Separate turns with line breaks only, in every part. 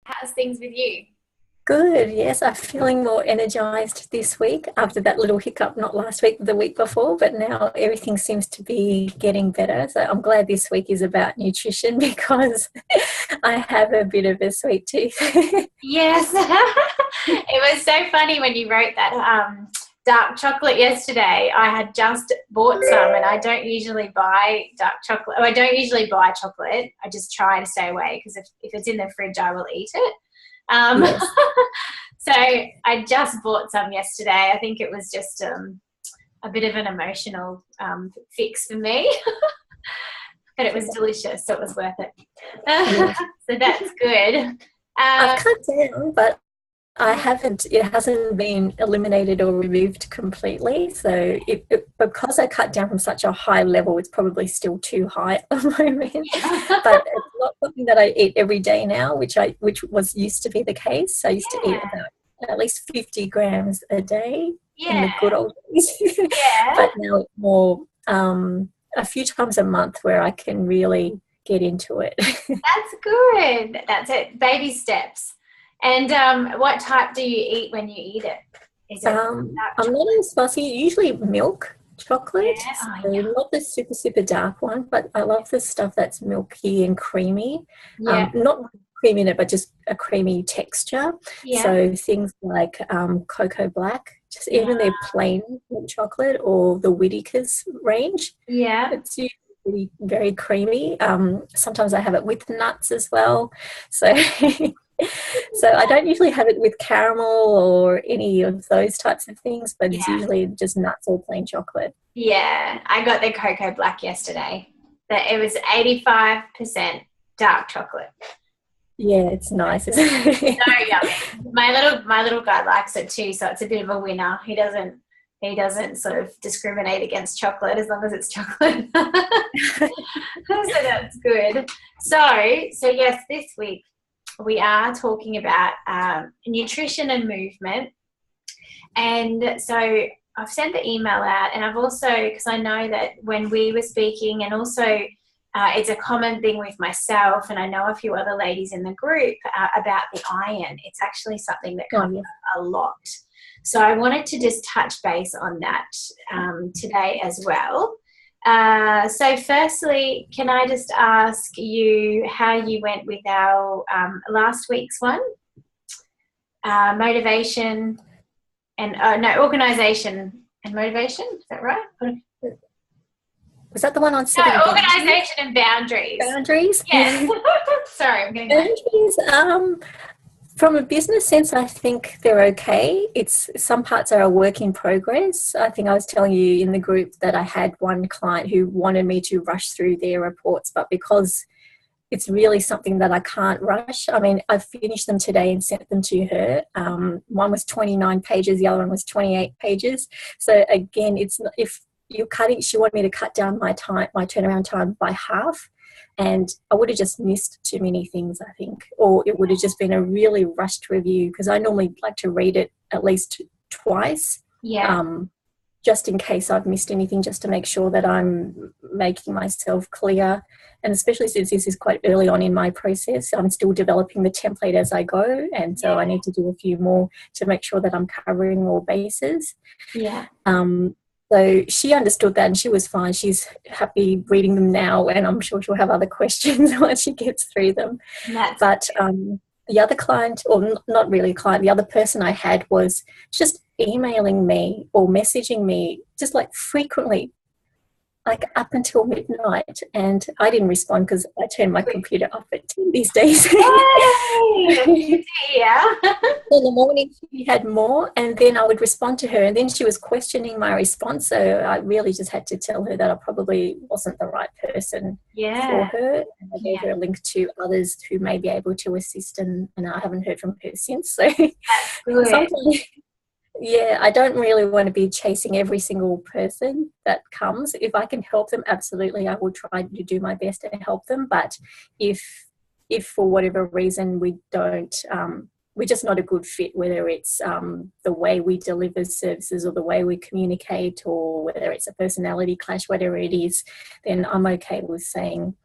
How's things with you?
Good, yes. I'm feeling more energized this week after that little hiccup, not last week, the week before, but now everything seems to be getting better. So I'm glad this week is about nutrition because I have a bit of a sweet tooth.
Yes. It was so funny when you wrote that dark chocolate yesterday. I had just bought some and I don't usually buy dark chocolate. I don't usually buy chocolate. I just try to stay away because if it's in the fridge, I will eat it. Um,
Yes.
so I just bought some yesterday. I think it was just a bit of an emotional fix for me, but it was delicious, so it was worth it.
Yes.
So that's good.
I've
Um,
cut down, but I haven't, it hasn't been eliminated or removed completely. So because I cut down from such a high level, it's probably still too high at the moment. But it's not something that I eat every day now, which was used to be the case. I used to eat
yeah,
about at least 50 grams a day in
yeah,
the good old days.
yeah.
But now it's more a few times a month where I can really get into it.
That's good. That's it. Baby steps. And what type do you eat when you eat it? Is it dark
I'm not
chocolate?
as fussy. Usually milk chocolate,
Yeah.
so
Oh, yeah.
not the super super dark one, but I love the stuff that's milky and creamy.
Yeah.
Not cream in it, but just a creamy texture.
Yeah.
So things like cocoa black, just
Yeah.
even their plain milk chocolate or the Whittaker's range.
Yeah.
It's usually very creamy. Sometimes I have it with nuts as well. So so I don't usually have it with caramel or any of those types of things, but it's
Yeah.
usually just nuts or plain chocolate.
Yeah. I got the cocoa black yesterday. That it was 85% dark chocolate.
Yeah, it's nice, isn't
So
it?
yummy. My little guy likes it too, so it's a bit of a winner. He doesn't sort of discriminate against chocolate as long as it's chocolate. So that's good. So yes, this week we are talking about nutrition and movement. And so I've sent the email out, and I've also, because I know that when we were speaking, and also it's a common thing with myself, and I know a few other ladies in the group about the iron. It's actually something that
Oh,
comes
yes.
up a lot. So I wanted to just touch base on that today as well. So firstly, can I just ask you how you went with our last week's one? Motivation and no, organization and motivation. Is that right?
Was that the one on setting
No,
boundaries?
organization and boundaries.
Boundaries?
Yes. Sorry, I'm getting my.
Boundaries, from a business sense, I think they're okay. It's some parts are a work in progress. I think I was telling you in the group that I had one client who wanted me to rush through their reports, but because it's really something that I can't rush. I mean, I've finished them today and sent them to her. One was 29 pages, the other one was 28 pages. So again, it's not, if you're cutting, she wanted me to cut down my time, my turnaround time by half. And I would have just missed too many things, I think, or it would have just been a really rushed review because I normally like to read it at least twice,
Yeah.
um, just in case I've missed anything, just to make sure that I'm making myself clear. And especially since this is quite early on in my process, I'm still developing the template as I go. And so I
Yeah.
need to do a few more to make sure that I'm covering all bases.
Yeah.
Um, so she understood that and she was fine. She's happy reading them now, and I'm sure she'll have other questions once she gets through them.
That's
But the other client, or not really a client, the other person I had was just emailing me or messaging me just like frequently, like up until midnight. And I didn't respond because I turned my
good.
computer off at 10 these days.
Yay! That's good
In
to hear.
the morning, she had more, and then I would respond to her, and then she was questioning my response. So I really just had to tell her that I probably wasn't the right person for
Yeah.
her. And I gave
Yeah.
her a link to others who may be able to assist, and I haven't heard from her since. So
That's good.
sometimes, yeah, I don't really want to be chasing every single person that comes. If I can help them, absolutely, I will try to do my best to help them. But if if for whatever reason we don't, we're just not a good fit, whether it's the way we deliver services or the way we communicate, or whether it's a personality clash, whatever it is, then I'm okay with saying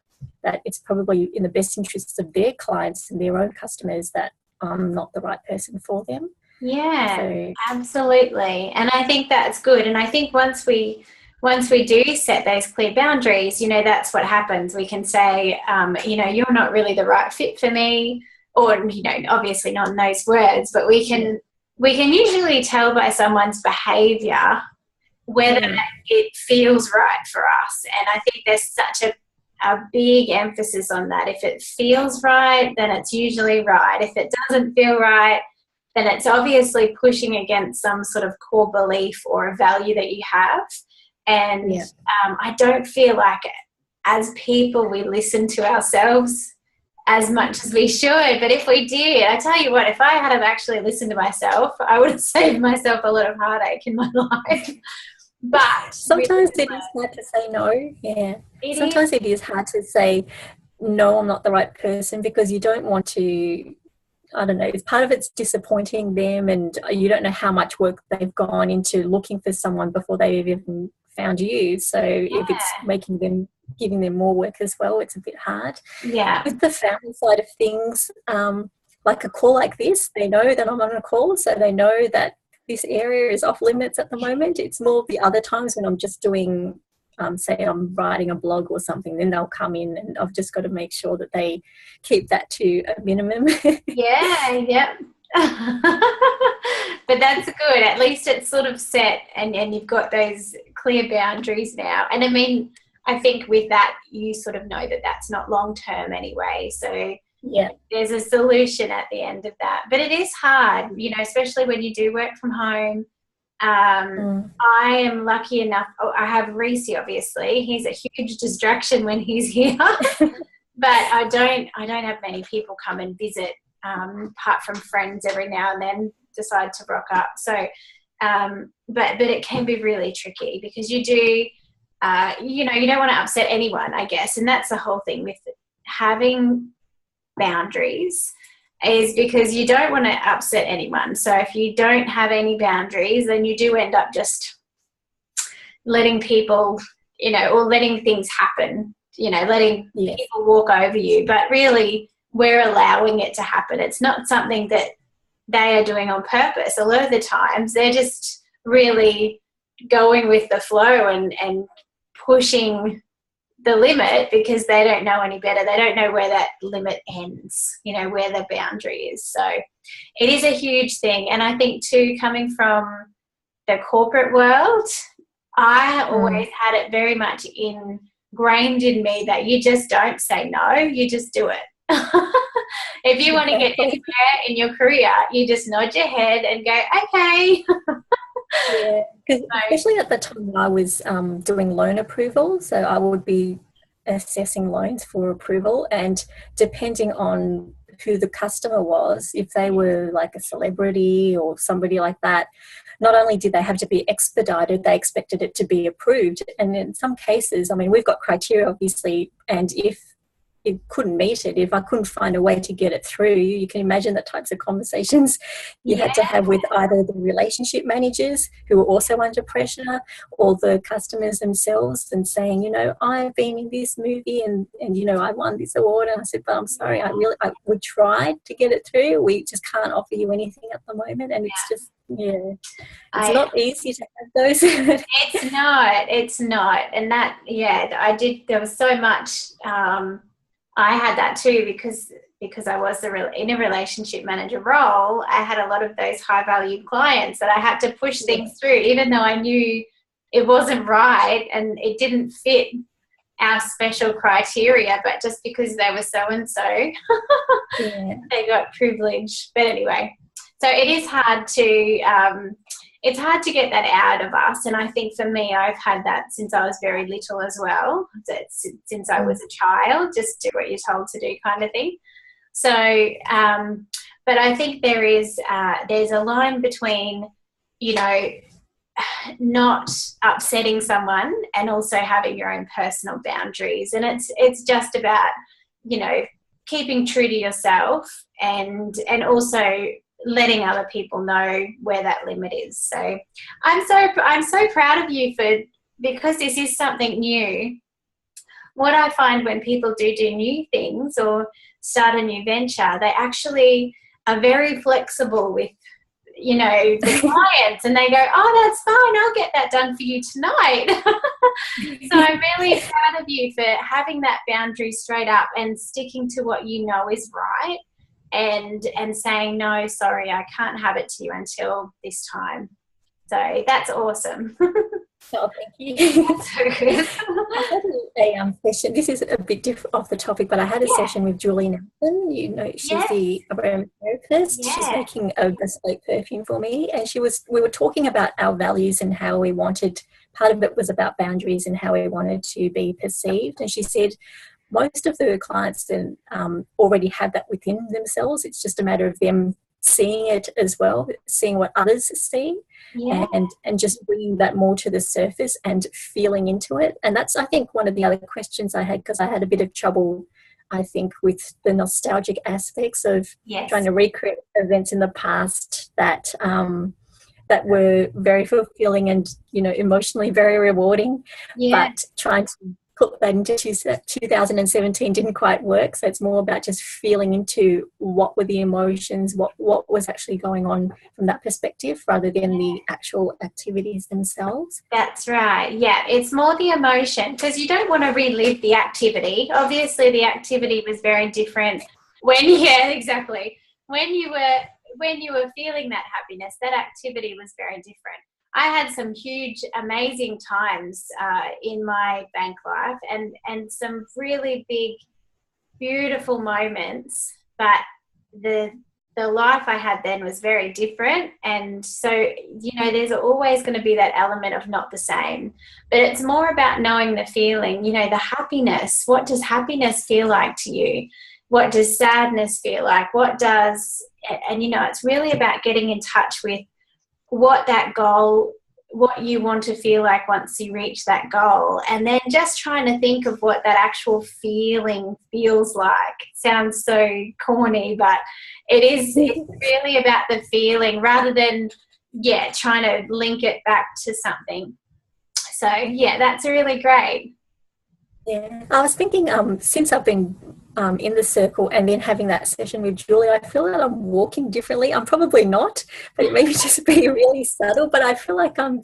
that it's probably in the best interests of their clients and their own customers that I'm not the right person for them.
Yeah,
So,
absolutely. And I think that's good. And I think once we do set those clear boundaries, you know, that's what happens. We can say, you know, you're not really the right fit for me, or, you know, obviously not in those words, but we can usually tell by someone's behavior whether it feels right for us. And I think there's such a big emphasis on that. If it feels right, then it's usually right. If it doesn't feel right, then it's obviously pushing against some sort of core belief or a value that you have. And I don't feel like as people we listen to ourselves as much as we should. But if we did, I tell you what, if I had have actually listened to myself, I would have saved myself a lot of heartache in my life. But
sometimes it is hard to say no. Yeah. Sometimes it is hard to say, no, I'm not the right person, because you don't want to, I don't know, part of it's disappointing them, and you don't know how much work they've gone into looking for someone before they've even found you. So if it's giving them more work as well, it's a bit hard.
Yeah.
With the family side of things, like a call like this, they know that I'm on a call, so they know that this area is off limits at the moment. It's more the other times when I'm just doing, say I'm writing a blog or something, then they'll come in, and I've just got to make sure that they keep that to a minimum.
Yep. But that's good. At least it's sort of set, and you've got those clear boundaries now. And I mean, I think with that, you sort of know that that's not long term anyway. So there's a solution at the end of that. But it is hard, you know, especially when you do work from home. I am lucky enough. I have Reese, obviously. He's a huge distraction when he's here. But I don't have many people come and visit, apart from friends every now and then decide to rock up. So, but it can be really tricky, because you do, you know, you don't want to upset anyone, I guess. And that's the whole thing with having boundaries, is because you don't want to upset anyone. So if you don't have any boundaries, then you do end up just letting people, you know, or letting things happen, you know, letting people walk over you. But really, we're allowing it to happen. It's not something that they are doing on purpose. A lot of the times they're just really going with the flow and pushing the limit, because they don't know any better. They don't know where that limit ends, you know, where the boundary is. So it is a huge thing. And I think too, coming from the corporate world, I always had it very much ingrained in me that you just don't say no, you just do it. If you want to get anywhere in your career, you just nod your head and go, okay.
Because especially at the time I was doing loan approval, so I would be assessing loans for approval, and depending on who the customer was, if they were like a celebrity or somebody like that, not only did they have to be expedited, they expected it to be approved. And in some cases, I mean, we've got criteria obviously, and if it couldn't meet it, if I couldn't find a way to get it through, you can imagine the types of conversations you had to have with either the relationship managers who were also under pressure, or the customers themselves, and saying, you know, I've been in this movie and you know, I won this award. And I said, but I'm sorry, we tried to get it through. We just can't offer you anything at the moment. And it's just, it's not easy to have those.
It's not. And that, there was so much, I had that too, because I was in a relationship manager role. I had a lot of those high value clients that I had to push things through, even though I knew it wasn't right and it didn't fit our special criteria, but just because they were so-and-so, they got privilege. But anyway, so it is hard to, it's hard to get that out of us. And I think for me, I've had that since I was very little as well. Since I was a child, just do what you're told to do kind of thing. So, but I think there's a line between, you know, not upsetting someone and also having your own personal boundaries. And it's just about, you know, keeping true to yourself and also letting other people know where that limit is. So I'm so proud of you because this is something new. what I find when people do new things or start a new venture, they actually are very flexible with, you know, the clients, and they go, oh, that's fine, I'll get that done for you tonight. So I'm really proud of you for having that boundary straight up and sticking to what you know is right, and saying, no, sorry, I can't have it to you until this time. So that's awesome.
Oh, thank you.
That's so good.
I had a session. This is a bit different off the topic, but I had a session with Julie Nelson. You know, she's the aromatherapist.
Yeah.
She's making a bespoke perfume for me, and we were talking about our values and how we wanted. Part of it was about boundaries and how we wanted to be perceived. And she said most of the clients then already have that within themselves. It's just a matter of them seeing it as well, seeing what others see, and just bringing that more to the surface and feeling into it. And that's, I think, one of the other questions I had, because I had a bit of trouble, I think, with the nostalgic aspects of trying to recreate events in the past that that were very fulfilling and, you know, emotionally very rewarding, but trying to put that into 2017 didn't quite work. So it's more about just feeling into what were the emotions, what was actually going on from that perspective, rather than the actual activities themselves.
That's right. Yeah, it's more the emotion, because you don't want to relive the activity. Obviously, the activity was very different when when you were feeling that happiness. That activity was very different. I had some huge, amazing times in my bank life, and some really big, beautiful moments. But the life I had then was very different. And so, you know, there's always going to be that element of not the same. But it's more about knowing the feeling, you know, the happiness. What does happiness feel like to you? What does sadness feel like? And, you know, it's really about getting in touch with what you want to feel like once you reach that goal, and then just trying to think of what that actual feeling feels like. It sounds so corny, but it's really about the feeling rather than trying to link it back to something. So that's really great.
I was thinking, since I've been in the circle and then having that session with Julie, I feel that I'm walking differently. I'm probably not, but it may just be really subtle, but I feel like I'm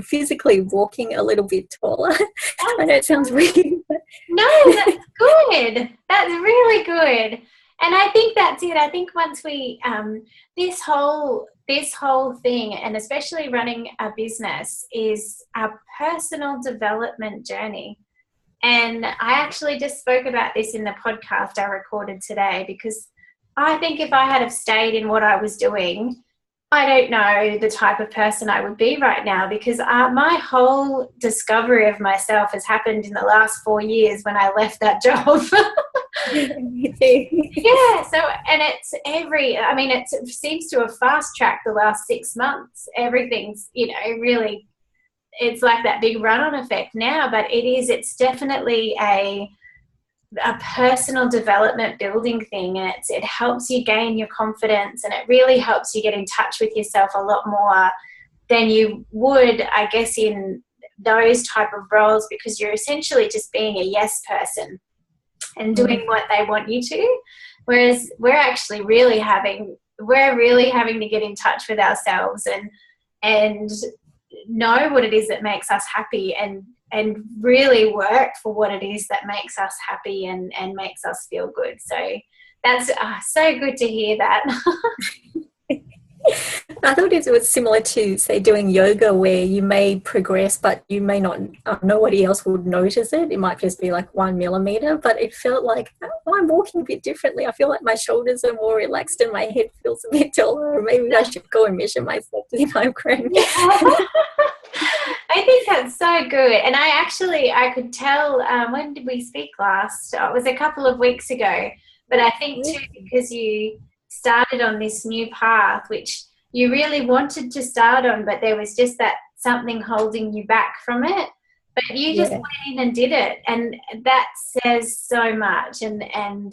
physically walking a little bit taller. I know it sounds weird.
No, that's good. That's really good. And I think that's it. I think once we this whole thing, and especially running a business, is a personal development journey. And I actually just spoke about this in the podcast I recorded today, because I think if I had have stayed in what I was doing, I don't know the type of person I would be right now, because my whole discovery of myself has happened in the last 4 years when I left that job.
Me too.
It seems to have fast-tracked the last 6 months. Everything's, you know, really, it's like that big run-on effect now, but it's definitely a personal development building thing, and it helps you gain your confidence, and it really helps you get in touch with yourself a lot more than you would, I guess, in those type of roles, because you're essentially just being a yes person and doing what they want you to, whereas we're really having to get in touch with ourselves and know what it is that makes us happy, and really work for what it is that makes us happy and makes us feel good. So that's so good to hear that.
I thought it was similar to, say, doing yoga, where you may progress, but you may not, nobody else would notice it. It might just be like 1 millimeter, but it felt like, I'm walking a bit differently. I feel like my shoulders are more relaxed and my head feels a bit taller. Maybe I should go and measure myself to see if I'm growing.
I think that's so good. And I could tell, when did we speak last? It was a couple of weeks ago. But I think too, because you started on this new path, which you really wanted to start on, but there was just that something holding you back from it. But you just went in and did it. And that says so much. And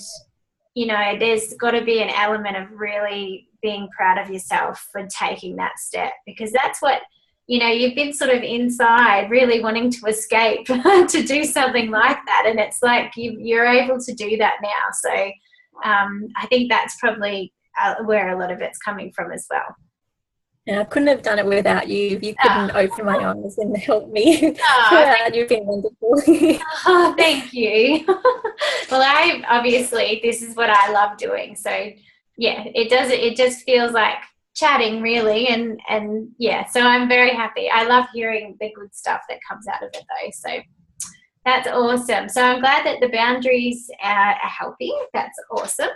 you know, there's got to be an element of really being proud of yourself for taking that step, because that's what you know, you've been sort of inside really wanting to escape to do something like that. And it's like you're able to do that now. So I think that's probably where a lot of it's coming from as well.
And I couldn't have done it without you. You couldn't open my eyes and help me throughout. You've been wonderful.
Oh, thank you. Well, obviously this is what I love doing. So yeah, it just feels like chatting really. And yeah, so I'm very happy. I love hearing the good stuff that comes out of it though. So that's awesome. So I'm glad that the boundaries are helping. That's awesome.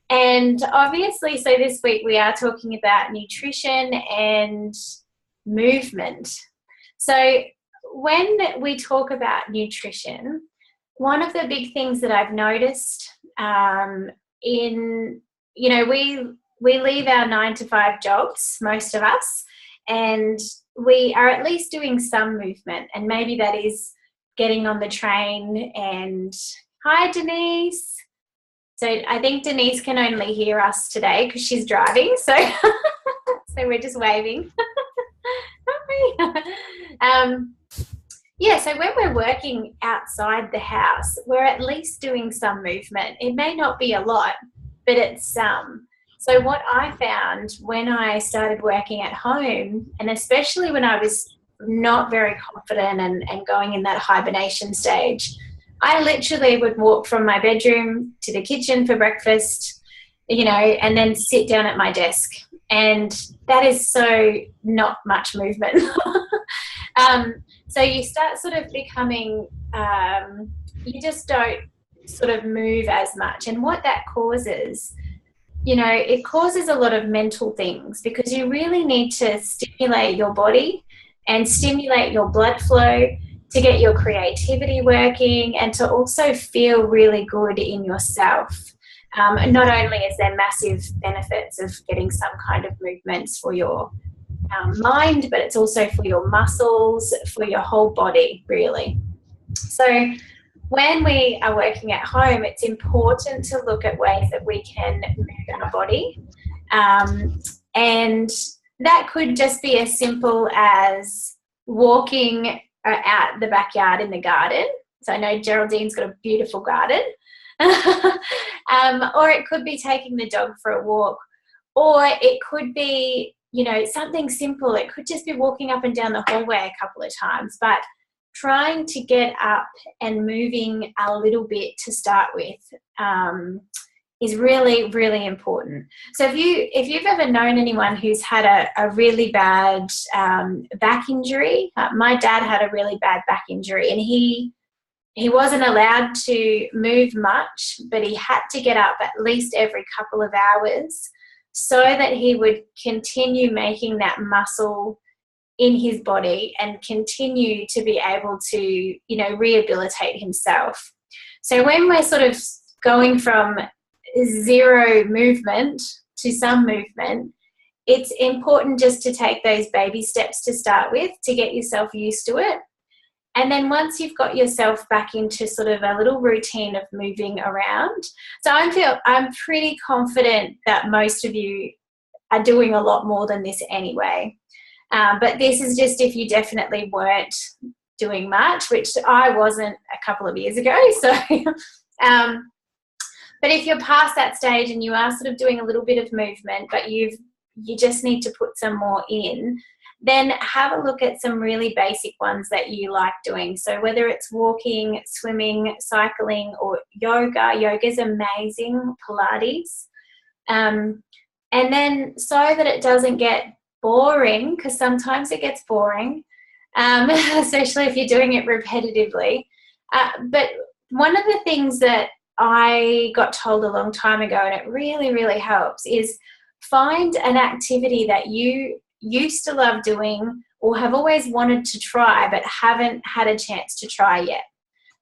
And obviously, so this week we are talking about nutrition and movement. So when we talk about nutrition, one of the big things that I've noticed we leave our 9-to-5 jobs, most of us, and we are at least doing some movement. And maybe that is getting on the train and, hi, Denise. So I think Denise can only hear us today because she's driving. So, so we're just waving. So when we're working outside the house, we're at least doing some movement. It may not be a lot, but it's some. So what I found when I started working at home, and especially when I was not very confident and going in that hibernation stage, I literally would walk from my bedroom to the kitchen for breakfast, you know, and then sit down at my desk. And that is so not much movement. So you start sort of becoming, you just don't sort of move as much. And what that causes, you know, it causes a lot of mental things because you really need to stimulate your body and stimulate your blood flow to get your creativity working and to also feel really good in yourself. And not only is there massive benefits of getting some kind of movements for your mind, but it's also for your muscles, for your whole body, really. So when we are working at home, it's important to look at ways that we can move our body. And that could just be as simple as walking out the backyard in the garden. So I know Geraldine's got a beautiful garden. Or it could be taking the dog for a walk. Or it could be, you know, something simple. It could just be walking up and down the hallway a couple of times. But trying to get up and moving a little bit to start with is really, really important. So if you've ever known anyone who's had a really bad back injury, my dad had a really bad back injury, and he wasn't allowed to move much, but he had to get up at least every couple of hours so that he would continue making that muscle in his body and continue to be able to, you know, rehabilitate himself. So when we're sort of going from zero movement to some movement, it's important just to take those baby steps to start with to get yourself used to it. And then once you've got yourself back into sort of a little routine of moving around, so I'm pretty confident that most of you are doing a lot more than this anyway. But this is just if you definitely weren't doing much, which I wasn't a couple of years ago. So, but if you're past that stage and you are sort of doing a little bit of movement, but you just need to put some more in, then have a look at some really basic ones that you like doing. So whether it's walking, swimming, cycling, or yoga. Yoga is amazing, Pilates. And then so that it doesn't get boring, because sometimes it gets boring, especially if you're doing it repetitively. But one of the things that I got told a long time ago, and it really, really helps, is find an activity that you used to love doing or have always wanted to try but haven't had a chance to try yet.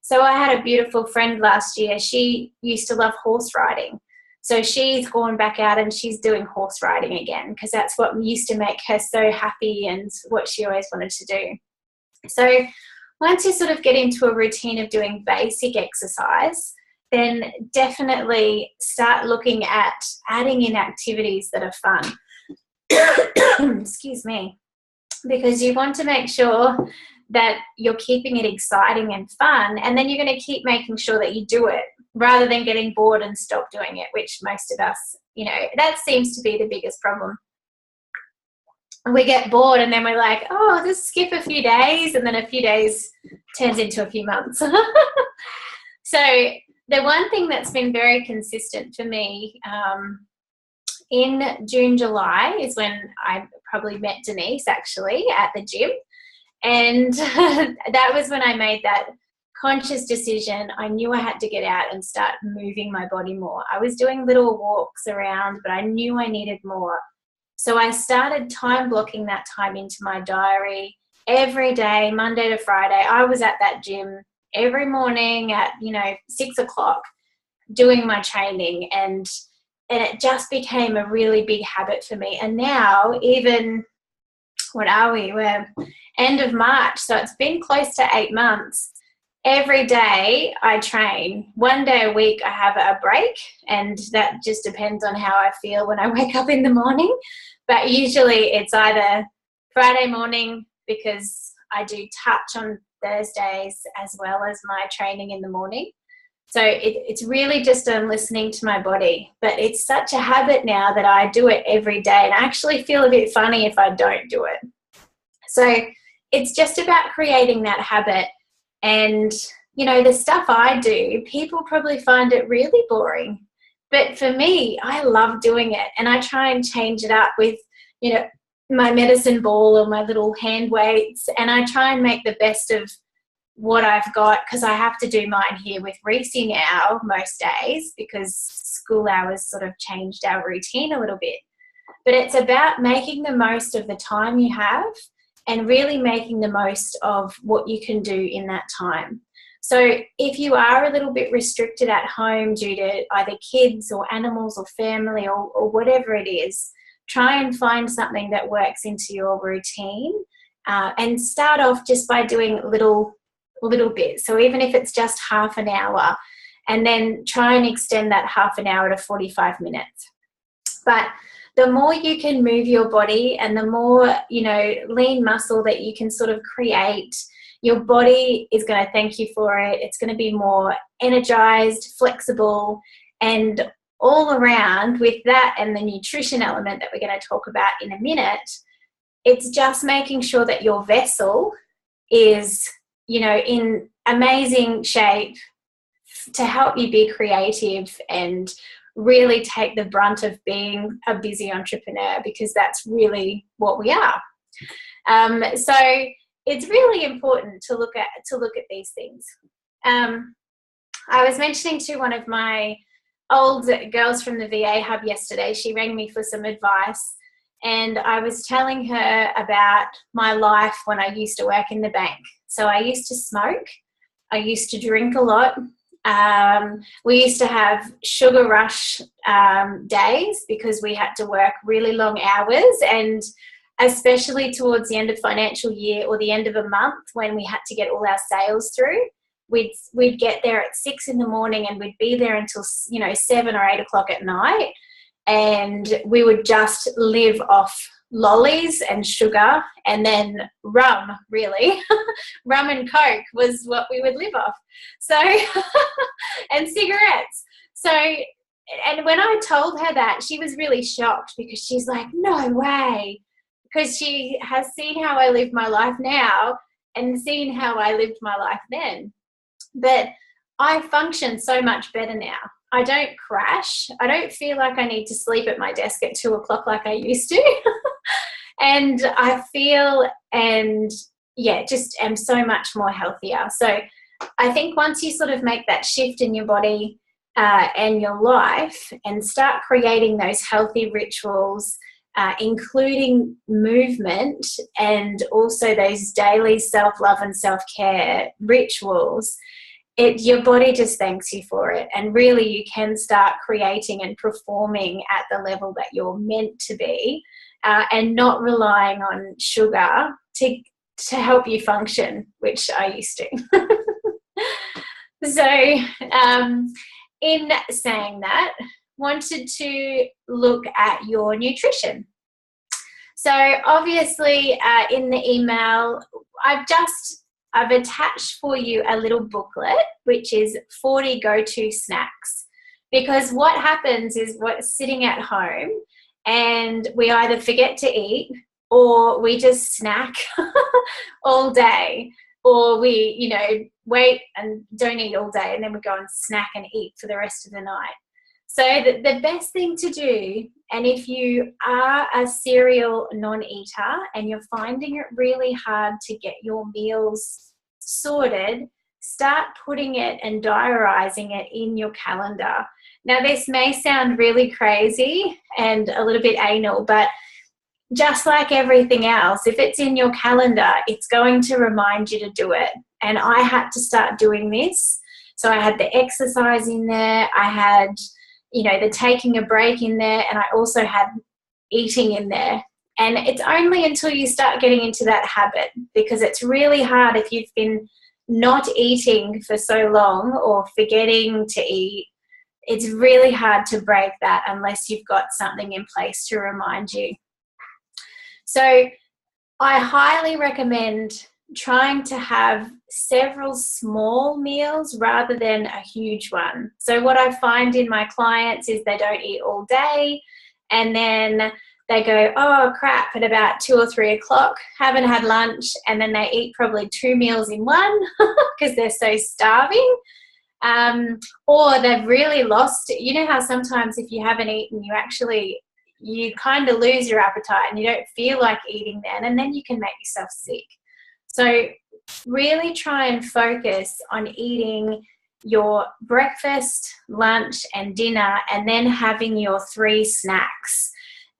So I had a beautiful friend last year. She used to love horse riding. So she's gone back out and she's doing horse riding again because that's what used to make her so happy and what she always wanted to do. So once you sort of get into a routine of doing basic exercise, then definitely start looking at adding in activities that are fun. Excuse me. because you want to make sure that you're keeping it exciting and fun, and then you're going to keep making sure that you do it rather than getting bored and stop doing it, which most of us, that seems to be the biggest problem. We get bored and then we're like, oh, I'll just skip a few days, and then a few days turns into a few months. So the one thing that's been very consistent for me in June, July is when I probably met Denise actually at the gym. And that was when I made that conscious decision. I knew I had to get out and start moving my body more. I was doing little walks around, but I knew I needed more. So I started time blocking that time into my diary every day, Monday to Friday. I was at that gym every morning at, 6 o'clock doing my training, and it just became a really big habit for me. And now even, what are we? We're end of March. So it's been close to 8 months. Every day I train. 1 day a week I have a break, and that just depends on how I feel when I wake up in the morning. But usually it's either Friday morning, because I do touch on Thursdays as well as my training in the morning. So it's really just listening to my body. But it's such a habit now that I do it every day, and I actually feel a bit funny if I don't do it. So it's just about creating that habit. And, the stuff I do, people probably find it really boring. But for me, I love doing it, and I try and change it up with, my medicine ball or my little hand weights, and I try and make the best of what I've got, because I have to do mine here with Reese now most days because school hours sort of changed our routine a little bit. But it's about making the most of the time you have and really making the most of what you can do in that time. So if you are a little bit restricted at home due to either kids or animals or family or whatever it is, try and find something that works into your routine, and start off just by doing little bits. So even if it's just half an hour, and then try and extend that half an hour to 45 minutes. But the more you can move your body and the more, lean muscle that you can sort of create, your body is going to thank you for it. It's going to be more energized, flexible, and all around with that and the nutrition element that we're going to talk about in a minute. It's just making sure that your vessel is, in amazing shape to help you be creative and really take the brunt of being a busy entrepreneur, because that's really what we are. So it's really important to look at these things. I was mentioning to one of my old girls from the VA hub yesterday. She rang me for some advice, and I was telling her about my life when I used to work in the bank. So I used to smoke. I used to drink a lot. We used to have sugar rush days because we had to work really long hours, and especially towards the end of financial year or the end of a month when we had to get all our sales through, we'd get there at 6 a.m. and we'd be there until 7 or 8 o'clock at night, and we would just live off lollies and sugar, and then rum, really. Rum and Coke was what we would live off. So, and cigarettes. So, and when I told her that, she was really shocked, because she's like, no way. Because she has seen how I live my life now and seen how I lived my life then. But I function so much better now. I don't crash. I don't feel like I need to sleep at my desk at 2 o'clock like I used to. And I feel, and just am so much more healthier. So I think once you sort of make that shift in your body and your life and start creating those healthy rituals, including movement and also those daily self-love and self-care rituals, your body just thanks you for it. And really you can start creating and performing at the level that you're meant to be, and not relying on sugar to help you function, which I used to. So in saying that, wanted to look at your nutrition. So obviously in the email, I've attached for you a little booklet, which is 40 go-to snacks. Because what happens is we're sitting at home and we either forget to eat or we just snack all day, or we, wait and don't eat all day and then we go and snack and eat for the rest of the night. So the best thing to do, and if you are a cereal non-eater and you're finding it really hard to get your meals sorted, start putting it and diarising it in your calendar. Now, this may sound really crazy and a little bit anal, but just like everything else, if it's in your calendar, it's going to remind you to do it. And I had to start doing this. So I had the exercise in there, I had the taking a break in there, and I also had eating in there. And it's only until you start getting into that habit, because it's really hard if you've been not eating for so long or forgetting to eat. It's really hard to break that unless you've got something in place to remind you. So I highly recommend trying to have several small meals rather than a huge one. So what I find in my clients is they don't eat all day, and then they go, oh crap, at about 2 or 3 o'clock, haven't had lunch, and then they eat probably 2 meals in one because they're so starving. Or they've really lost it. You know how sometimes if you haven't eaten, you kind of lose your appetite and you don't feel like eating then, and then you can make yourself sick. So really try and focus on eating your breakfast, lunch and dinner, and then having your 3 snacks.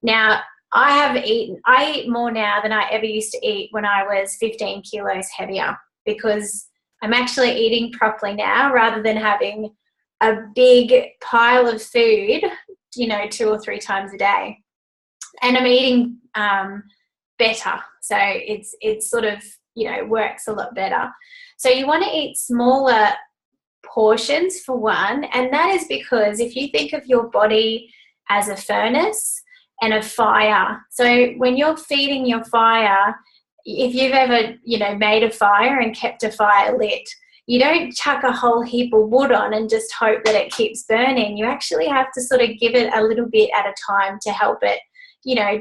Now, I eat more now than I ever used to eat when I was 15 kilos heavier, because I'm actually eating properly now rather than having a big pile of food, 2 or 3 times a day. And I'm eating better. So it's sort of, works a lot better. So you want to eat smaller portions for one. And that is because if you think of your body as a furnace and a fire, so when you're feeding your fire, if you've ever, made a fire and kept a fire lit, you don't chuck a whole heap of wood on and just hope that it keeps burning. You actually have to sort of give it a little bit at a time to help it,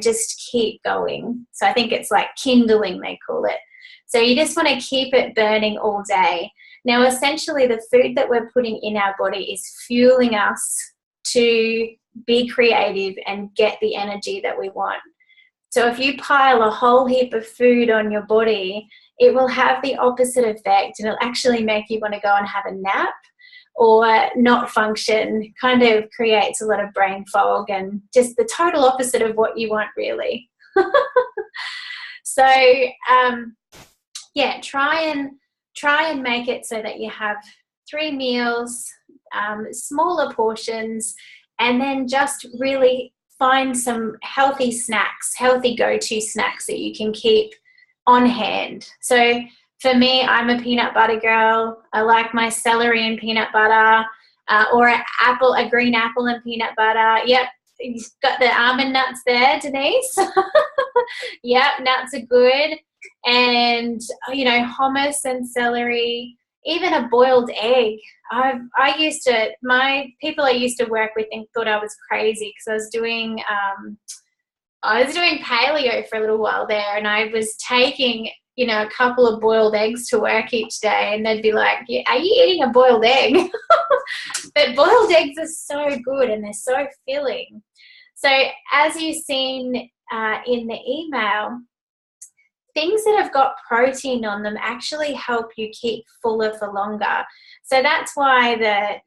just keep going. So I think it's like kindling, they call it. So you just want to keep it burning all day. Now, essentially, the food that we're putting in our body is fueling us to be creative and get the energy that we want. So if you pile a whole heap of food on your body, it will have the opposite effect, and it'll actually make you want to go and have a nap or not function. Kind of creates a lot of brain fog and just the total opposite of what you want, really. So try and make it so that you have 3 meals, smaller portions, and then just really find some healthy snacks, healthy go-to snacks that you can keep on hand. So for me, I'm a peanut butter girl. I like my celery and peanut butter, or a green apple and peanut butter. Yep, you've got the almond nuts there, Denise. Yep, nuts are good. And, hummus and celery, even a boiled egg. People I used to work with thought I was crazy because I was doing paleo for a little while there, and I was taking, a couple of boiled eggs to work each day, and they'd be like, are you eating a boiled egg? But boiled eggs are so good and they're so filling. So as you've seen in the email, things that have got protein on them actually help you keep fuller for longer. So that's why the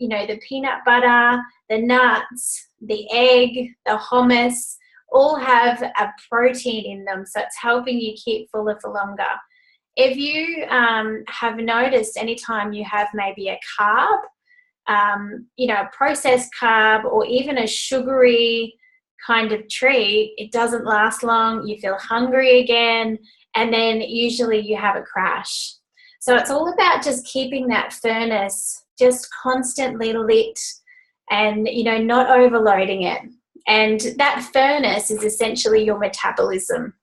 peanut butter, the nuts, the egg, the hummus all have a protein in them. So it's helping you keep fuller for longer. If you have noticed anytime you have maybe a carb, a processed carb or even a sugary kind of treat, it doesn't last long. You feel hungry again. And then usually you have a crash. So it's all about just keeping that furnace just constantly lit and, not overloading it. And that furnace is essentially your metabolism.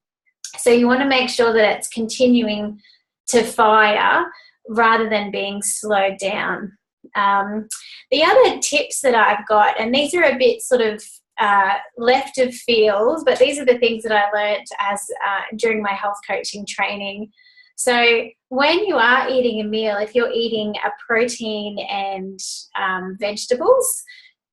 So you want to make sure that it's continuing to fire rather than being slowed down. The other tips that I've got, and these are a bit sort of left of field, but these are the things that I learned as during my health coaching training. So when you are eating a meal, if you're eating a protein and vegetables,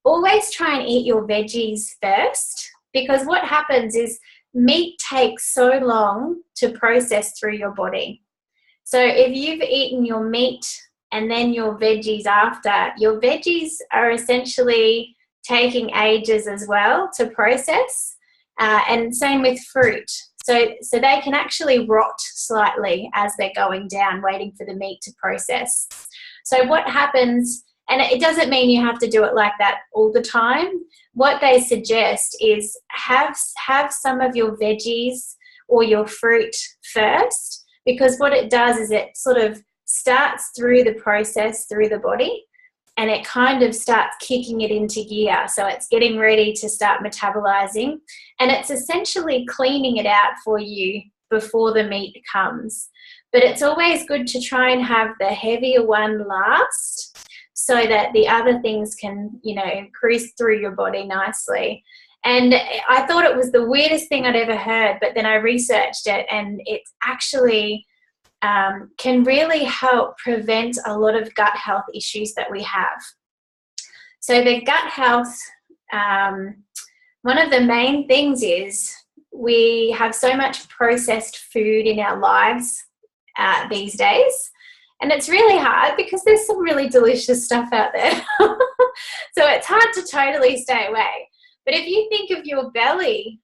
always try and eat your veggies first, because what happens is meat takes so long to process through your body. So if you've eaten your meat and then your veggies after, your veggies are essentially taking ages as well to process, and same with fruit. So they can actually rot slightly as they're going down, waiting for the meat to process. So what happens, and it doesn't mean you have to do it like that all the time. What they suggest is have some of your veggies or your fruit first, because what it does is it sort of starts through the process through the body, and it kind of starts kicking it into gear. So it's getting ready to start metabolizing, and it's essentially cleaning it out for you before the meat comes. But it's always good to try and have the heavier one last, so that the other things can, cruise through your body nicely. And I thought it was the weirdest thing I'd ever heard, but then I researched it, and it's actually can really help prevent a lot of gut health issues that we have. So the gut health, one of the main things is we have so much processed food in our lives these days. And it's really hard because there's some really delicious stuff out there. So it's hard to totally stay away. But if you think of your belly,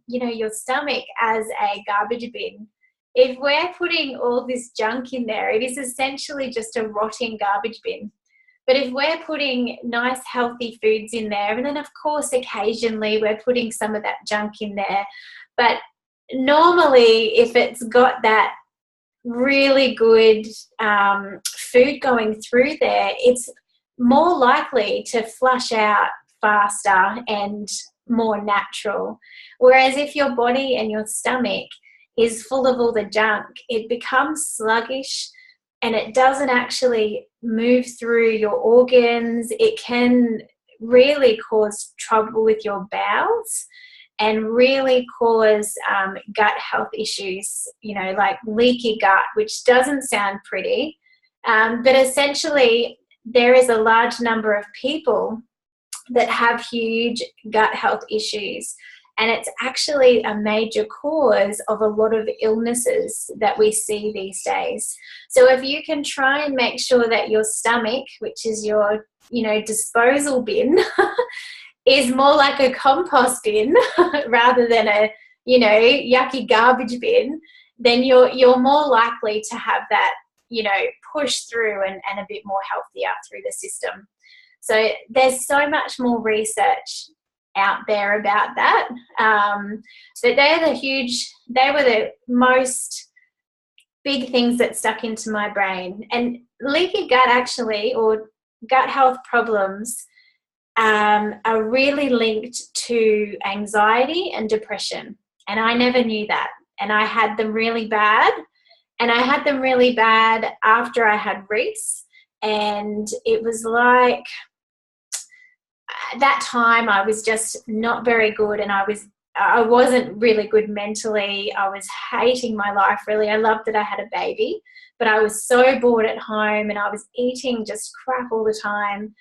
your stomach as a garbage bin, if we're putting all this junk in there, it is essentially just a rotting garbage bin. But if we're putting nice healthy foods in there, and then of course occasionally we're putting some of that junk in there, but normally if it's got that really good food going through there, it's more likely to flush out faster and more natural. Whereas if your body and your stomach is full of all the junk, it becomes sluggish and it doesn't actually move through your organs. It can really cause trouble with your bowels and really cause gut health issues, like leaky gut, which doesn't sound pretty. But essentially, there is a large number of people that have huge gut health issues. And it's actually a major cause of a lot of illnesses that we see these days. So if you can try and make sure that your stomach, which is your, disposal bin, is more like a compost bin rather than a, yucky garbage bin, then you're more likely to have that, push through and a bit more healthier through the system. So there's so much more research out there about that. So they were the most big things that stuck into my brain. And leaky gut actually, or gut health problems, are really linked to anxiety and depression. And I never knew that. And I had them really bad. And I had them really bad after I had Reese. And it was like, at that time I was just not very good, and I wasn't really good mentally. I was hating my life, really. I loved that I had a baby, but I was so bored at home and I was eating just crap all the time.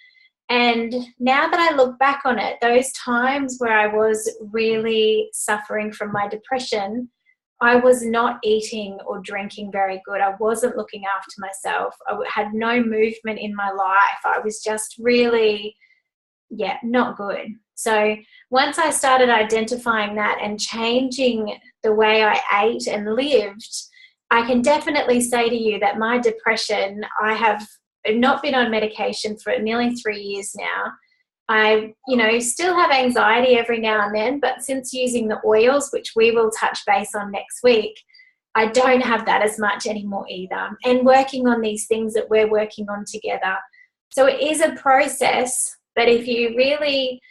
And now that I look back on it, those times where I was really suffering from my depression, I was not eating or drinking very good. I wasn't looking after myself. I had no movement in my life. I was just really, not good. So once I started identifying that and changing the way I ate and lived, I can definitely say to you that my depression, I have not been on medication for nearly 3 years now. I, still have anxiety every now and then, but since using the oils, which we will touch base on next week, I don't have that as much anymore either. And working on these things that we're working on together. So it is a process, but if you really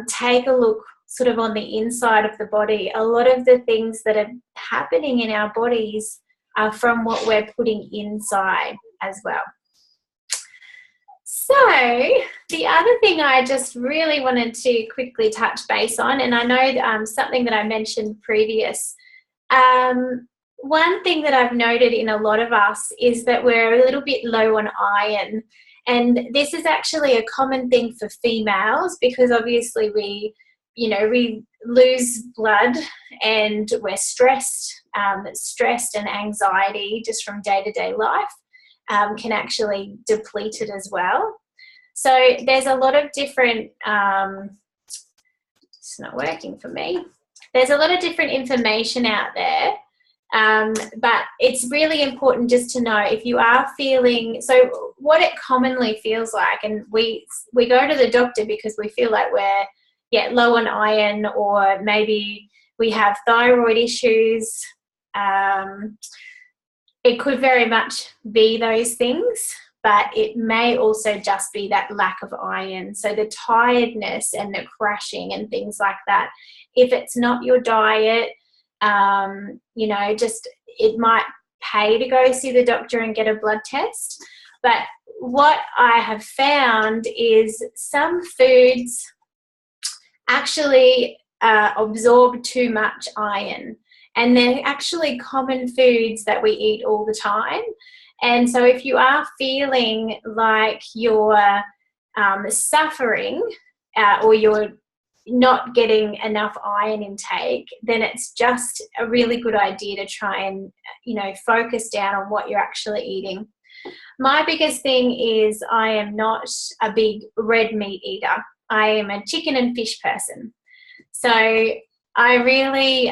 take a look sort of on the inside of the body. A lot of the things that are happening in our bodies are from what we're putting inside as well. So the other thing I just really wanted to quickly touch base on, and I know something that I mentioned previous, one thing that I've noted in a lot of us is that we're a little bit low on iron. And this is actually a common thing for females, because obviously we lose blood and we're stressed. Stress and anxiety just from day-to-day life can actually deplete it as well. So there's a lot of different, it's not working for me. There's a lot of different information out there, but it's really important just to know if you are feeling, so what it commonly feels like, and we go to the doctor because we feel like we're low on iron, or maybe we have thyroid issues. It could very much be those things, but it may also just be that lack of iron. So the tiredness and the crashing and things like that, if it's not your diet, just it might pay to go see the doctor and get a blood test. But what I have found is some foods actually absorb too much iron, and they're actually common foods that we eat all the time. And so if you are feeling like you're suffering or you're not getting enough iron intake, then it's just a really good idea to try and focus down on what you're actually eating. My biggest thing is I am not a big red meat eater. I am a chicken and fish person. So I really,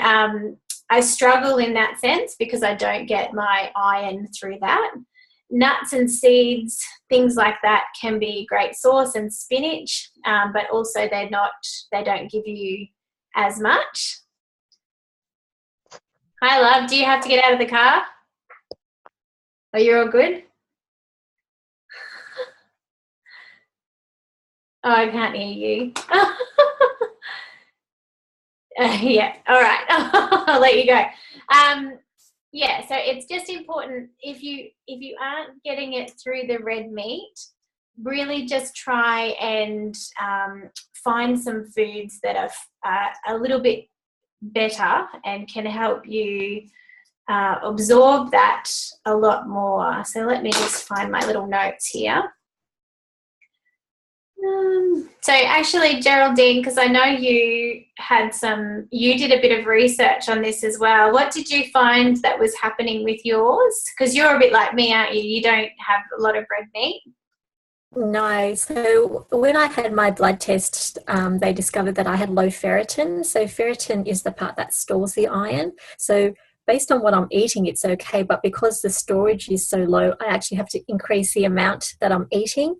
I struggle in that sense because I don't get my iron through that. Nuts and seeds, things like that can be a great source, and spinach, but also they don't give you as much. Hi, love. Do you have to get out of the car? Are you all good? Oh, I can't hear you. Yeah, all right. I'll let you go. So it's just important, if you aren't getting it through the red meat, really just try and find some foods that are a little bit better and can help you absorb that a lot more. So let me just find my little notes here. So actually, Geraldine, because I know you did a bit of research on this as well. What did you find that was happening with yours? Because you're a bit like me, aren't you? You don't have a lot of red meat.
No. So when I had my blood test, they discovered that I had low ferritin. So ferritin is the part that stores the iron. So based on what I'm eating, it's okay. But because the storage is so low, I actually have to increase the amount that I'm eating.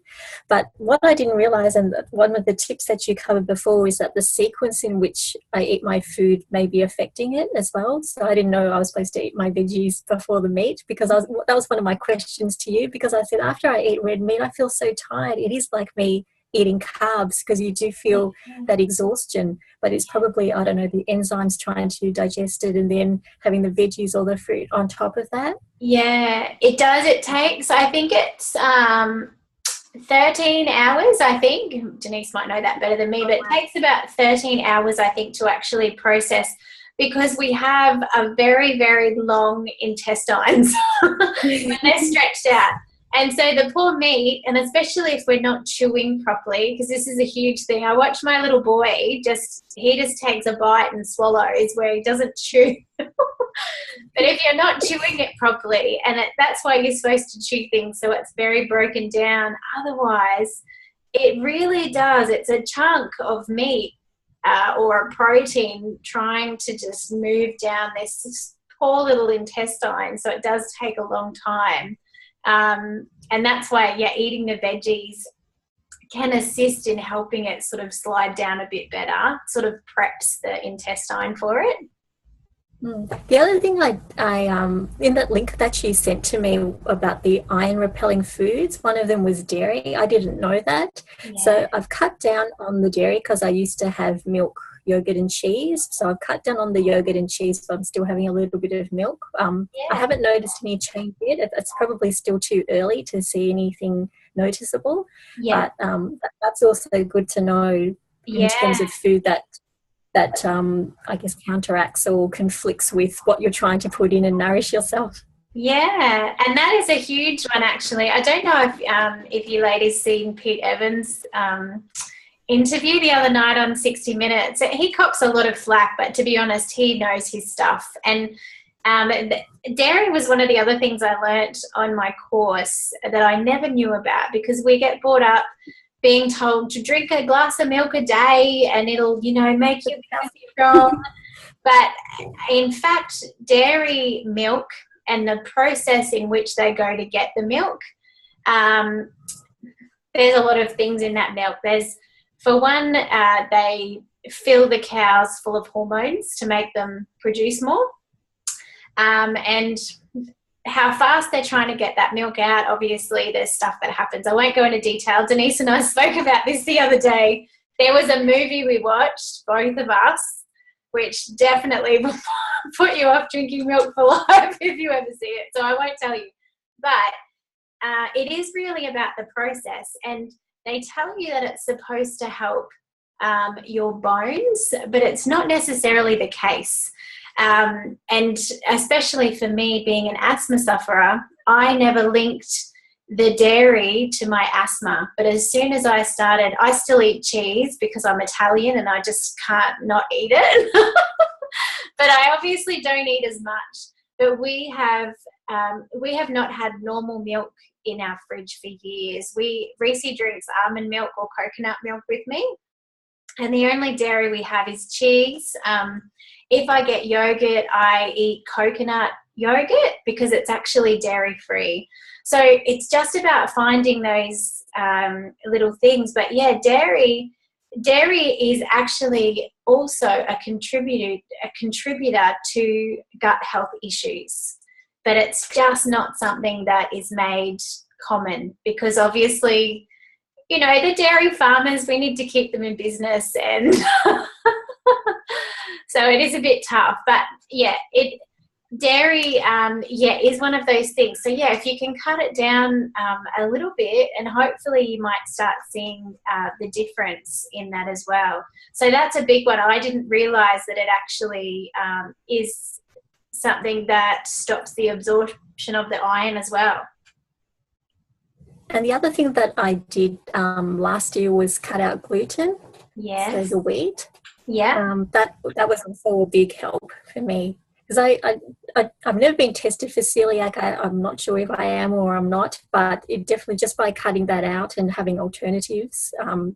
But what I didn't realize, and one of the tips that you covered before, is that the sequence in which I eat my food may be affecting it as well. So I didn't know I was supposed to eat my veggies before the meat, because that was one of my questions to you, because I said, after I eat red meat, I feel so tired. It is like me eating carbs, because you do feel that exhaustion, but it's probably, I don't know, the enzymes trying to digest it, and then having the veggies or the fruit on top of that.
Yeah, it does. It takes, I think it's 13 hours, I think. Denise might know that better than me, but it takes about 13 hours, I think, to actually process, because we have a very, very long intestines when they're stretched out. And so the poor meat, and especially if we're not chewing properly, because this is a huge thing. I watch my little boy, he just takes a bite and swallows, where he doesn't chew. But if you're not chewing it properly, and that's why you're supposed to chew things so it's very broken down. Otherwise, it really does. It's a chunk of meat or a protein trying to just move down this poor little intestine. So it does take a long time. And that's why, eating the veggies can assist in helping it sort of slide down a bit better, sort of preps the intestine for it.
The other thing I in that link that you sent to me about the iron repelling foods, one of them was dairy. I didn't know that. Yeah. So I've cut down on the dairy, because I used to have milk, yogurt and cheese. So I've cut down on the yogurt and cheese, but I'm still having a little bit of milk. I haven't noticed any change yet. It's probably still too early to see anything noticeable. But that's also good to know in terms of food that I guess counteracts or conflicts with what you're trying to put in and nourish yourself.
Yeah, and that is a huge one, actually. I don't know if you ladies seen Pete Evans' interview the other night on 60 Minutes. He cops a lot of flack, but to be honest, he knows his stuff. And dairy was one of the other things I learnt on my course that I never knew about, because we get brought up being told to drink a glass of milk a day and it'll, make you healthy, strong. But in fact, dairy milk and the process in which they go to get the milk, there's a lot of things in that milk. There's, for one, they fill the cows full of hormones to make them produce more. And how fast they're trying to get that milk out, obviously there's stuff that happens. I won't go into detail. Denise and I spoke about this the other day. There was a movie we watched, both of us, which definitely will put you off drinking milk for life if you ever see it. So I won't tell you. But it is really about the process. And they tell you that it's supposed to help your bones, but it's not necessarily the case. And especially for me, being an asthma sufferer, I never linked the dairy to my asthma. But as soon as I started, I still eat cheese because I'm Italian and I just can't not eat it. But I obviously don't eat as much. But we have not had normal milk in our fridge for years. Reese drinks almond milk or coconut milk with me, and the only dairy we have is cheese. If I get yogurt, I eat coconut yogurt because it's actually dairy-free. So it's just about finding those little things. But yeah, dairy is actually also a contributor to gut health issues. But it's just not something that is made common, because obviously, the dairy farmers, we need to keep them in business, and so it is a bit tough. But yeah, dairy is one of those things. So yeah, if you can cut it down a little bit, and hopefully you might start seeing the difference in that as well. So that's a big one. I didn't realize that it actually is something that stops the absorption of the iron as well.
And the other thing that I did last year was cut out gluten.
Yes.
So the wheat.
Yeah.
That was also a big help for me, because I've never been tested for celiac. I'm not sure if I am or I'm not, but it definitely, just by cutting that out and having alternatives,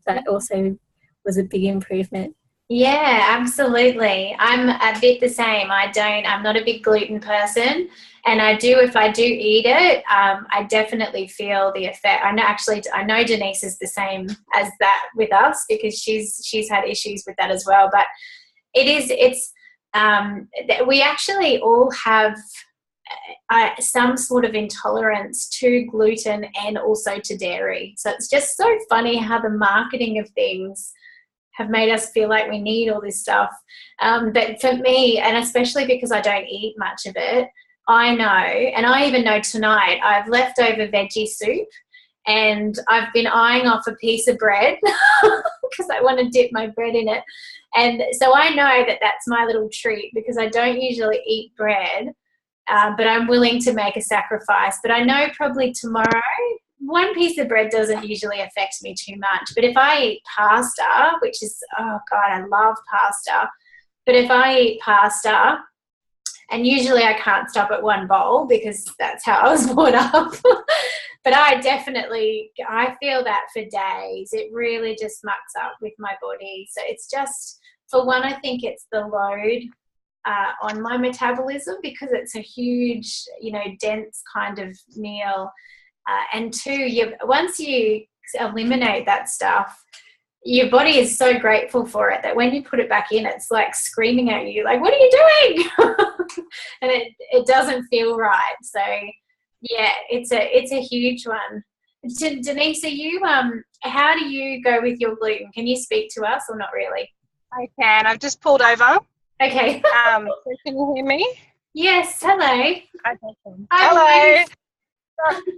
that also was a big improvement.
Yeah, absolutely. I'm a bit the same. I'm not a big gluten person, and if I do eat it, I definitely feel the effect. I know Denise is the same as that with us, because she's had issues with that as well. But we actually all have some sort of intolerance to gluten and also to dairy. So it's just so funny how the marketing of things have made us feel like we need all this stuff. But for me, and especially because I don't eat much of it, I know, and I even know tonight, I've leftover veggie soup, and I've been eyeing off a piece of bread because I want to dip my bread in it. And so I know that that's my little treat, because I don't usually eat bread, but I'm willing to make a sacrifice. But I know probably tomorrow, one piece of bread doesn't usually affect me too much. But if I eat pasta, which is, oh God, I love pasta. But if I eat pasta, and usually I can't stop at one bowl because that's how I was brought up. But I feel that for days. It really just mucks up with my body. So it's just, for one, I think it's the load on my metabolism, because it's a huge, dense kind of meal. And two, once you eliminate that stuff, your body is so grateful for it that when you put it back in, it's like screaming at you, like, what are you doing? And it doesn't feel right. So yeah, it's a huge one. Denise, how do you go with your gluten? Can you speak to us, or not really?
I can. I've just pulled over.
Okay.
So can you hear me?
Yes. Hello.
Okay.
Hi,
Hello.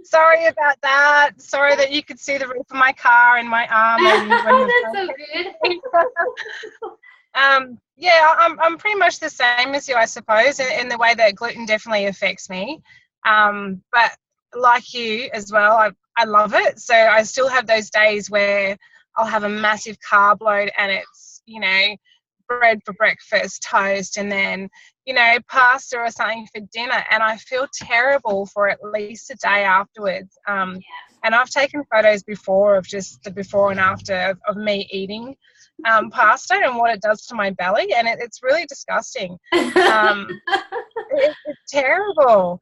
Sorry about that. Sorry that you could see the roof of my car and my arm. And when
That's so good.
Yeah, I'm pretty much the same as you, I suppose, in the way that gluten definitely affects me. But like you as well, I love it. So I still have those days where I'll have a massive carb load and it's, bread for breakfast, toast, and then, pasta or something for dinner. And I feel terrible for at least a day afterwards. And I've taken photos before of just the before and after of me eating pasta and what it does to my belly. And it's really disgusting. It's terrible.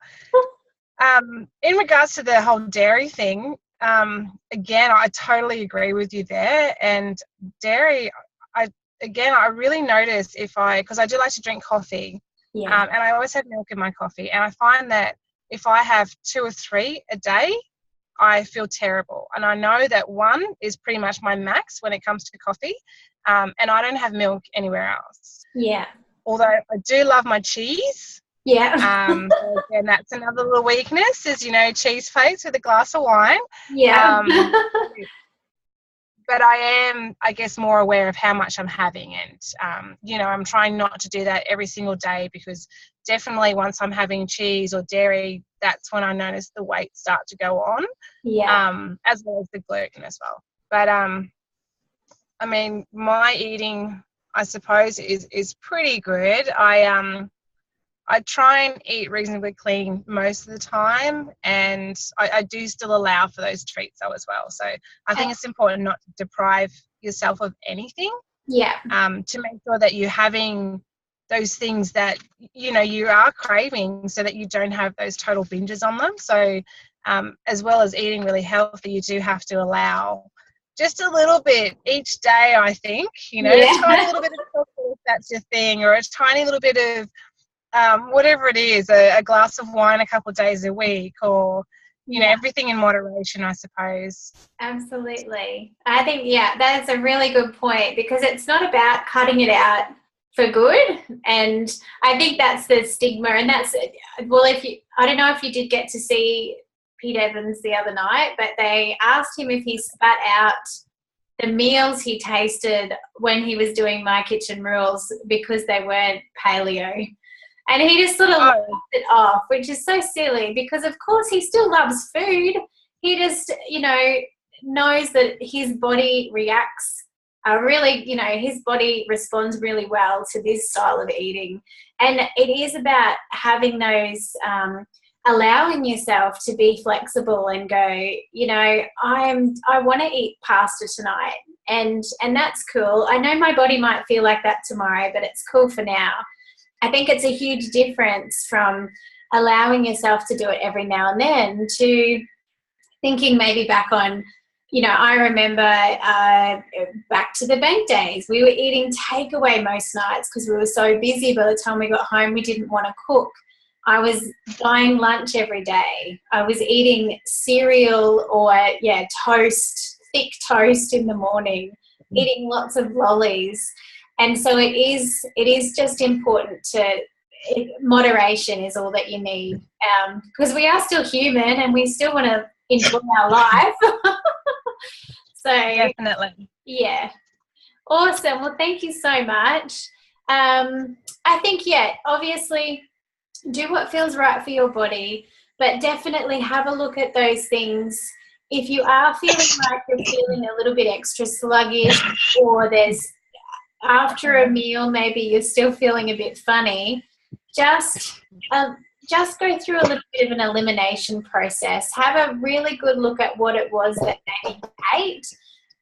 In regards to the whole dairy thing, again, I totally agree with you there. And dairy, I really notice because I do like to drink coffee, and I always have milk in my coffee, and I find that if I have 2 or 3 a day, I feel terrible. And I know that 1 is pretty much my max when it comes to coffee, and I don't have milk anywhere else.
Yeah.
Although I do love my cheese.
Yeah.
So again, that's another little weakness is, cheese flakes with a glass of wine.
Yeah.
But I am, I guess, more aware of how much I'm having. And, I'm trying not to do that every single day because definitely once I'm having cheese or dairy, that's when I notice the weight start to go on.
Yeah.
As well as the gluten as well. But, I mean, my eating, I suppose, is pretty good. I try and eat reasonably clean most of the time, and I do still allow for those treats though as well. So I think it's important not to deprive yourself of anything.
Yeah.
To make sure that you're having those things that, you are craving so that you don't have those total binges on them. So as well as eating really healthy, you do have to allow just a little bit each day, I think, a tiny little bit of chocolate if that's your thing, or a tiny little bit of whatever it is, a glass of wine a couple of days a week, or everything in moderation, I suppose.
Absolutely. I think that's a really good point because it's not about cutting it out for good, and I think that's the stigma. And that's I don't know if you did get to see Pete Evans the other night, but they asked him if he spat out the meals he tasted when he was doing My Kitchen Rules because they weren't paleo. And he just sort of laughed it off, which is so silly because, of course, he still loves food. He just, knows that his body reacts his body responds really well to this style of eating. And it is about having those, allowing yourself to be flexible and go, I want to eat pasta tonight. And that's cool. I know my body might feel like that tomorrow, but it's cool for now. I think it's a huge difference from allowing yourself to do it every now and then to thinking maybe back on, I remember back to the bank days. We were eating takeaway most nights because we were so busy. By the time we got home, we didn't want to cook. I was buying lunch every day. I was eating cereal or, toast, thick toast in the morning, eating lots of lollies. And so it is just important moderation is all that you need because we are still human and we still want to enjoy our life. So
Definitely.
Yeah. Awesome. Well, thank you so much. I think, obviously do what feels right for your body, but definitely have a look at those things. If you are feeling like you're feeling a little bit extra sluggish or there's after a meal, maybe you're still feeling a bit funny, just go through a little bit of an elimination process. Have a really good look at what it was that you ate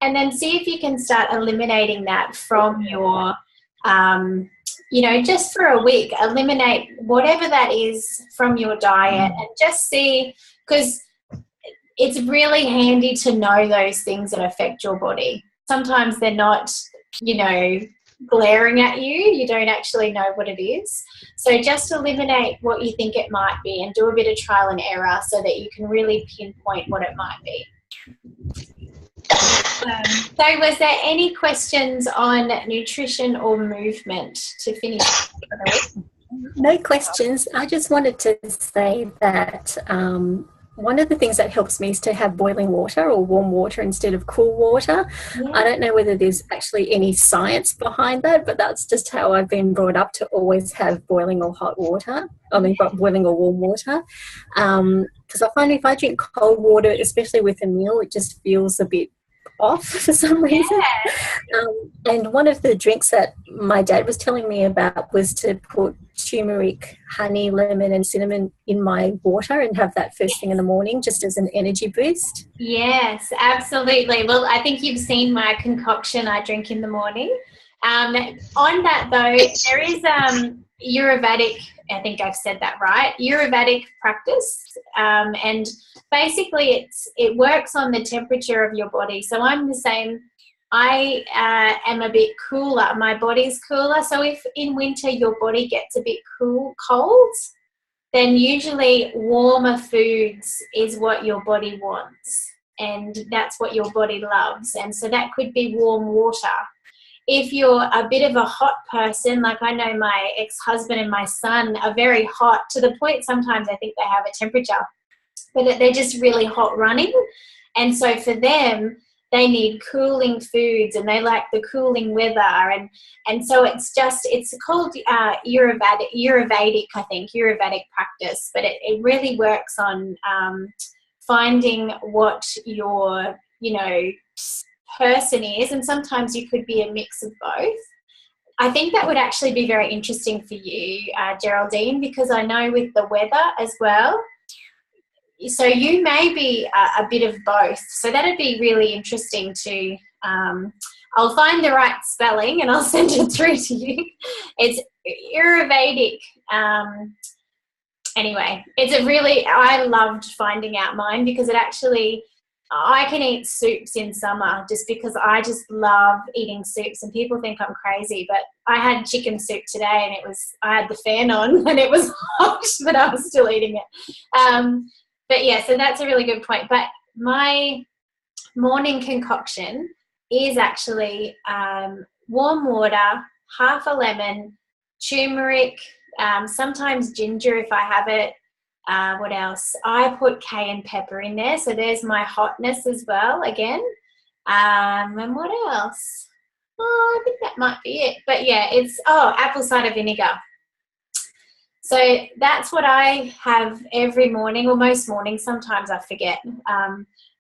and then see if you can start eliminating that from your, just for a week. Eliminate whatever that is from your diet and just see, because it's really handy to know those things that affect your body. Sometimes they're not, glaring at you. You don't actually know what it is. So just eliminate what you think it might be and do a bit of trial and error so that you can really pinpoint what it might be. So was there any questions on nutrition or movement to finish for the week?
No questions. I just wanted to say that one of the things that helps me is to have boiling water or warm water instead of cool water.
Yeah.
I don't know whether there's actually any science behind that, but that's just how I've been brought up, to always have boiling or hot water. Boiling or warm water. Because I find if I drink cold water, especially with a meal, it just feels a bit off for some reason. And one of the drinks that my dad was telling me about was to put turmeric, honey, lemon and cinnamon in my water and have that first thing in the morning, just as an energy boost.
Yes, absolutely. Well, I think you've seen my concoction I drink in the morning. On that though, there is Ayurvedic, I think I've said that right, Ayurvedic practice, and basically it works on the temperature of your body. So I'm the same. I am a bit cooler. My body's cooler. So if in winter your body gets a bit cold, then usually warmer foods is what your body wants, and that's what your body loves. And so that could be warm water. If you're a bit of a hot person, like I know my ex-husband and my son are very hot, to the point sometimes I think they have a temperature, but they're just really hot running. And so for them, they need cooling foods and they like the cooling weather. And so it's called Ayurvedic, I think, Ayurvedic practice, but it really works on finding what your, person is, and sometimes you could be a mix of both. I think that would actually be very interesting for you, Geraldine, because I know with the weather as well, so you may be a bit of both. So that'd be really interesting to, I'll find the right spelling and I'll send it through to you. It's Ayurvedic. Anyway, I loved finding out mine because I can eat soups in summer just because I just love eating soups, and people think I'm crazy, but I had chicken soup today and I had the fan on and it was hot, but I was still eating it. But yeah, so that's a really good point. But my morning concoction is actually warm water, half a lemon, turmeric, sometimes ginger if I have it. What else? I put cayenne pepper in there, so there's my hotness as well again. And what else? Oh, I think that might be it. But yeah, it's apple cider vinegar. So that's what I have every morning, or most mornings. Sometimes I forget.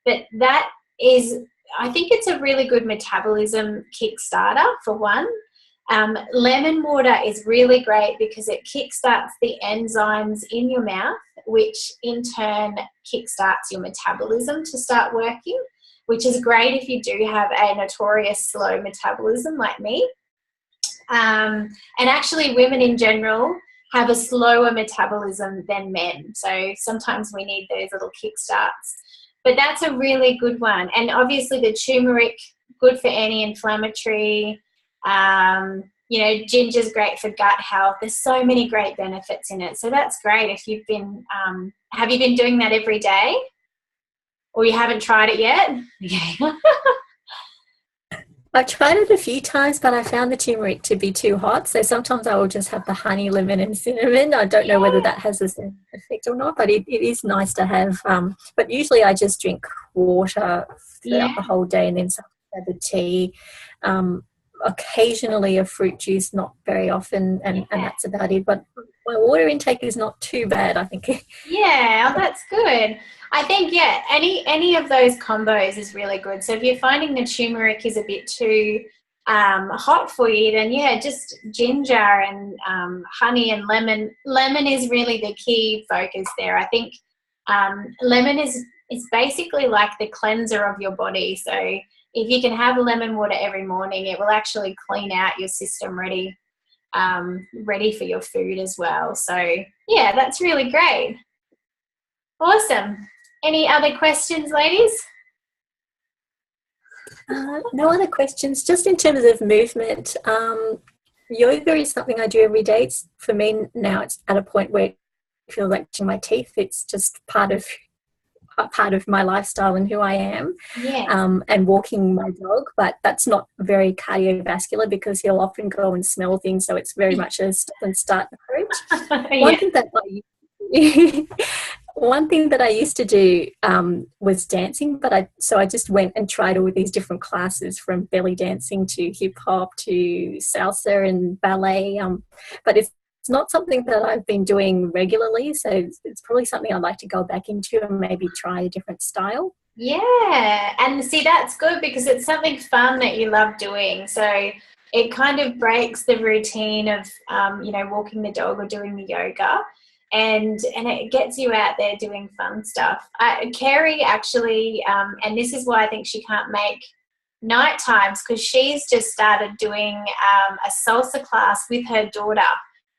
But that is, I think it's a really good metabolism kickstarter for one. Lemon water is really great because it kickstarts the enzymes in your mouth, which in turn kickstarts your metabolism to start working, which is great if you do have a notorious slow metabolism like me. And actually women in general have a slower metabolism than men. So sometimes we need those little kickstarts. But that's a really good one. And obviously the turmeric, good for anti-inflammatory. Ginger's great for gut health. There's so many great benefits in it. So that's great if you've been, have you been doing that every day? Or you haven't tried it yet? Okay.
I've tried it a few times, but I found the turmeric to be too hot. So sometimes I will just have the honey, lemon and cinnamon. I don't know whether that has the same effect or not, but it is nice to have. But usually I just drink water throughout the whole day, and then sometimes have a tea. Occasionally a fruit juice, not very often, and that's about it. But my water intake is not too bad, I think.
Yeah, that's good. I think, any of those combos is really good. So if you're finding the turmeric is a bit too hot for you, then just ginger and honey and lemon. Lemon is really the key focus there. I think lemon is basically like the cleanser of your body. So if you can have lemon water every morning, it will actually clean out your system ready for your food as well. So yeah, that's really great. Awesome. Any other questions, ladies?
No other questions. Just in terms of movement, yoga is something I do every day. For me now, it's at a point where I feel like brushing my teeth. It's just part of a part of my lifestyle and who I am,
Yeah.
and walking my dog. But that's not very cardiovascular because he'll often go and smell things. So it's very much a stop and start approach. One
Yeah.
thing that one thing that I used to do was dancing, but I just went and tried all these different classes, from belly dancing to hip hop to salsa and ballet. But it's not something that I've been doing regularly, so it's probably something I'd like to go back into and maybe try a different style.
Yeah, and see, that's good because it's something fun that you love doing. So it kind of breaks the routine of, walking the dog or doing the yoga, and it gets you out there doing fun stuff. Kerry actually, and this is why I think she can't make night times, because she's just started doing a salsa class with her daughter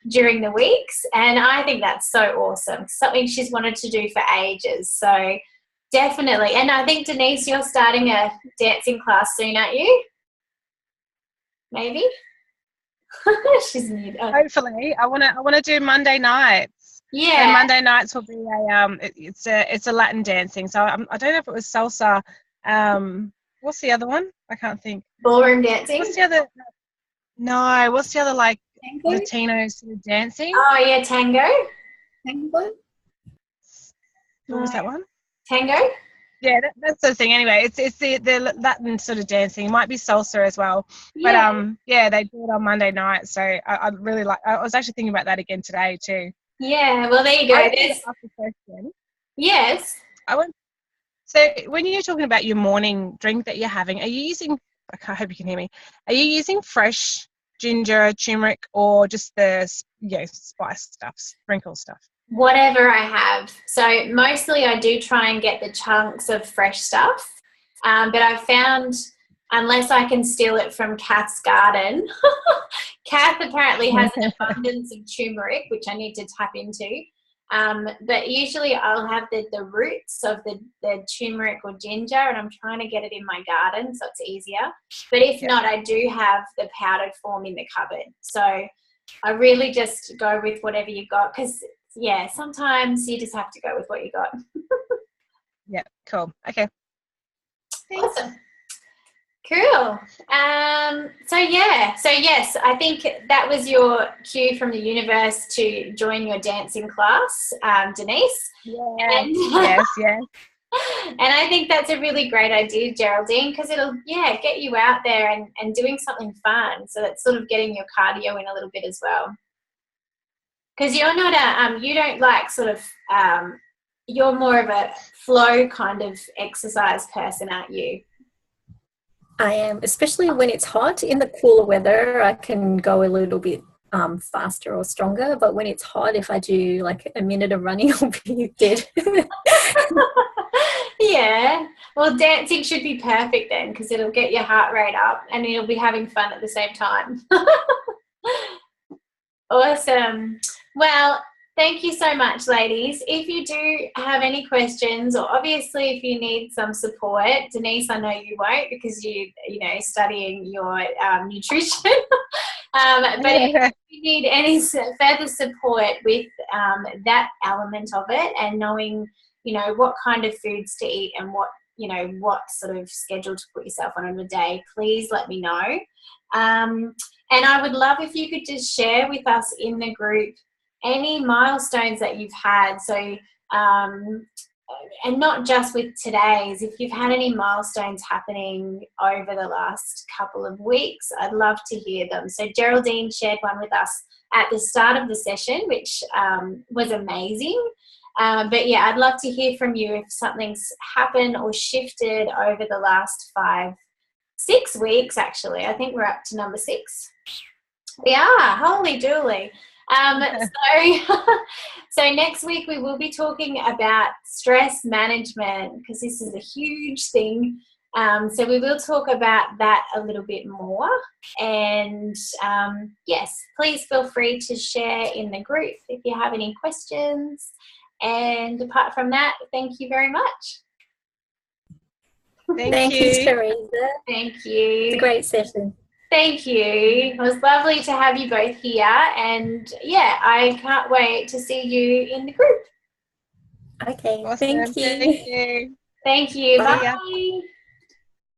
during the weeks, and I think that's so awesome. Something she's wanted to do for ages. So definitely. And I think, Denise, you're starting a dancing class soon, aren't you? Maybe. She's new. Oh.
Hopefully, I want to do Monday nights.
Yeah.
And Monday nights will be it's a Latin dancing. So I don't know if it was salsa. What's the other one? I can't think.
Ballroom dancing.
What's the other? No. What's the other, like,
Tango?
Latino sort of dancing?
Oh yeah, tango. Tango.
What was that one?
Tango.
Yeah, that's the thing. Anyway, it's the Latin sort of dancing. It might be salsa as well.
Yeah.
But yeah, they do it on Monday night. So I really like. I was actually thinking about that again today too.
Yeah. Well, there you go.
I wanted to ask a question.
Yes.
So when you're talking about your morning drink that you're having, are you using? I hope you can hear me. Are you using fresh ginger, turmeric, or just the spice stuff, sprinkle stuff?
Whatever I have. So mostly I do try and get the chunks of fresh stuff. But I've found, unless I can steal it from Kath's garden, Kath apparently has an abundance of turmeric, which I need to tap into. But usually I'll have the roots of the turmeric or ginger, and I'm trying to get it in my garden so it's easier. But if not, I do have the powdered form in the cupboard. So I really just go with whatever you got, because sometimes you just have to go with what you got.
Yeah, cool. Okay. Thanks.
Awesome. Cool. So yes, I think that was your cue from the universe to join your dancing class, Denise.
Yeah.
And,
yes.
and I think that's a really great idea, Geraldine, because it'll get you out there and doing something fun. So that's sort of getting your cardio in a little bit as well. Because you're not you don't like sort of, you're more of a flow kind of exercise person, aren't you?
I am, especially when it's hot. In the cooler weather, I can go a little bit faster or stronger. But when it's hot, if I do like a minute of running, I'll be dead.
Yeah. Well, dancing should be perfect then, because it'll get your heart rate up and you'll be having fun at the same time. Awesome. Well, thank you so much, ladies. If you do have any questions, or obviously if you need some support, Denise, I know you won't, because you studying your nutrition. But if you need any further support with that element of it, and knowing, what kind of foods to eat and what sort of schedule to put yourself on a day, please let me know. And I would love if you could just share with us in the group any milestones that you've had. So, and not just with today's, if you've had any milestones happening over the last couple of weeks, I'd love to hear them. So Geraldine shared one with us at the start of the session, which was amazing. But yeah, I'd love to hear from you if something's happened or shifted over the last 6 weeks, actually. I think we're up to number 6. We are, holy dooly. So next week we will be talking about stress management, because this is a huge thing. So we will talk about that a little bit more. And yes, please feel free to share in the group if you have any questions. And apart from that, thank you very much.
Thank you, Teresa.
Thank you.
It's a great session.
Thank you. It was lovely to have you both here. And yeah, I can't wait to see you in the group.
Okay,
Awesome.
thank you.
Thank you.
Thank you.
Bye.
Bye.